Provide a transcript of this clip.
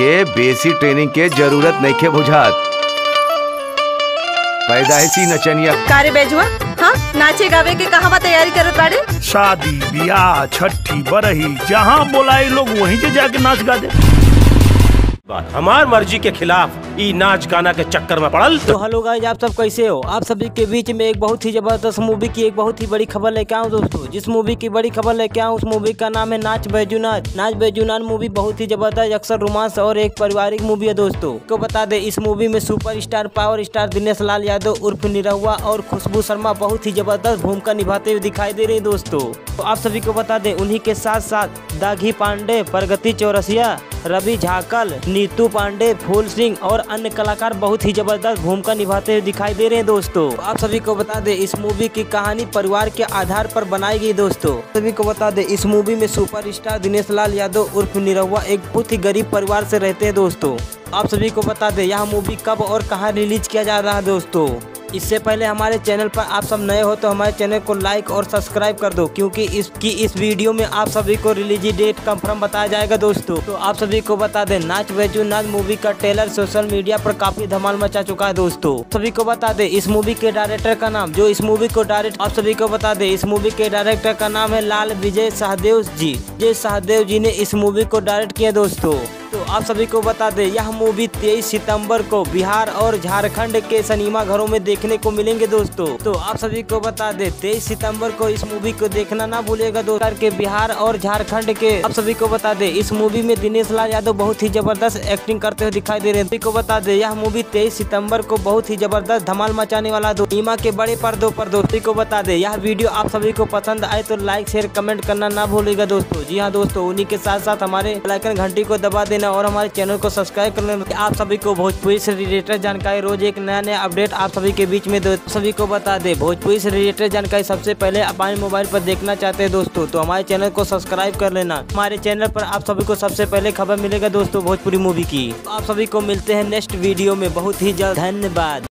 के बेसी ट्रेनिंग के जरूरत नहीं के बुझात। पैदाइशी नचनिया कारे बेजुआ। हाँ, नाचे गावे के कहां तैयारी करत बाड़े? शादी ब्याह छठी बरही जहाँ बोलाई लोग वहीं से जाके नाच गा दे। हमार मर्जी के खिलाफ ई नाच गाना के चक्कर में पड़ल। तो हेलो गाइस, आप सब कैसे हो? आप सभी के बीच में एक बहुत ही जबरदस्त मूवी की एक बहुत ही बड़ी खबर लेके आऊँ दोस्तों। जिस मूवी की बड़ी खबर लेके आऊँ उस मूवी का नाम है नाच बैजूनाथ। नाच बैजूनाथ मूवी बहुत ही जबरदस्त अक्सर रोमांस और एक पारिवारिक मूवी है दोस्तों। को बता दे इस मूवी में super star power star Dinesh Lal Yadav उर्फ निरहुआ और खुशबू शर्मा बहुत ही जबरदस्त भूमिका निभाते हुए दिखाई दे रहे दोस्तों। तो आप सभी को बता दे उन्हीं के साथ साथ दाघी पांडे, प्रगति चौरसिया, रवि झाकल, नीतू पांडे, फूल सिंह और अन्य कलाकार बहुत ही जबरदस्त भूमिका निभाते हुए दिखाई दे रहे हैं दोस्तों। आप सभी को बता दे इस मूवी की कहानी परिवार के आधार पर बनाई गई दोस्तों। सभी को बता दे इस मूवी में सुपरस्टार दिनेश लाल यादव उर्फ निरहुआ एक बहुत ही गरीब परिवार से रहते हैं दोस्तों। आप सभी को बता दे यह मूवी कब और कहां रिलीज किया जा रहा है दोस्तों। इससे पहले हमारे चैनल पर आप सब नए हो तो हमारे चैनल को लाइक और सब्सक्राइब कर दो, क्योंकि इस वीडियो में आप सभी को रिलीज डेट कंफर्म बताया जाएगा दोस्तों। तो आप सभी को बता दें नाच बैजूनाथ मूवी का ट्रेलर सोशल मीडिया पर काफी धमाल मचा चुका है दोस्तों। सभी को बता दें इस मूवी के डायरेक्टर का नाम जो इस मूवी को डायरेक्ट आप सभी को बता दें इस मूवी के डायरेक्टर का नाम है लाल विजय सहदेव जी। जय सहदेव जी ने इस मूवी को डायरेक्ट किया दोस्तों। तो आप सभी को बता दें यह मूवी 23 सितंबर को बिहार और झारखंड के सिनेमा घरों में देखने को मिलेंगे दोस्तों। तो आप सभी को बता दें 23 सितंबर को इस मूवी को देखना ना भूलिएगा दोस्तों। के बिहार और झारखंड के आप सभी को बता दें इस मूवी में दिनेश लाल यादव बहुत ही जबरदस्त एक्टिंग करते हुए दिखाई दे रहे हैं। सभी को बता दें यह मूवी 23 सितंबर को बहुत ही जबरदस्त धमाल मचाने वाला सिनेमा के बड़े पर्दों पर दोस्तों। को बता दें यह वीडियो आप सभी को पसंद आए तो लाइक शेयर कमेंट करना ना भूलिएगा दोस्तों। जी हाँ दोस्तों, उन्हीं के साथ साथ हमारे बेल आइकन घंटी को दबा देना और हमारे चैनल को सब्सक्राइब करना। आप सभी को भोजपुरी से रिलेटेड जानकारी रोज एक नया अपडेट आप सभी के बीच में सभी को बता दे। भोजपुरी से रिलेटेड जानकारी सबसे पहले अपने मोबाइल पर देखना चाहते हैं दोस्तों तो हमारे चैनल को सब्सक्राइब कर लेना। हमारे चैनल पर आप सभी को सबसे पहले खबर मिलेगा दोस्तों भोजपुरी मूवी की। आप सभी को मिलते हैं नेक्स्ट वीडियो में बहुत ही जल्द। धन्यवाद।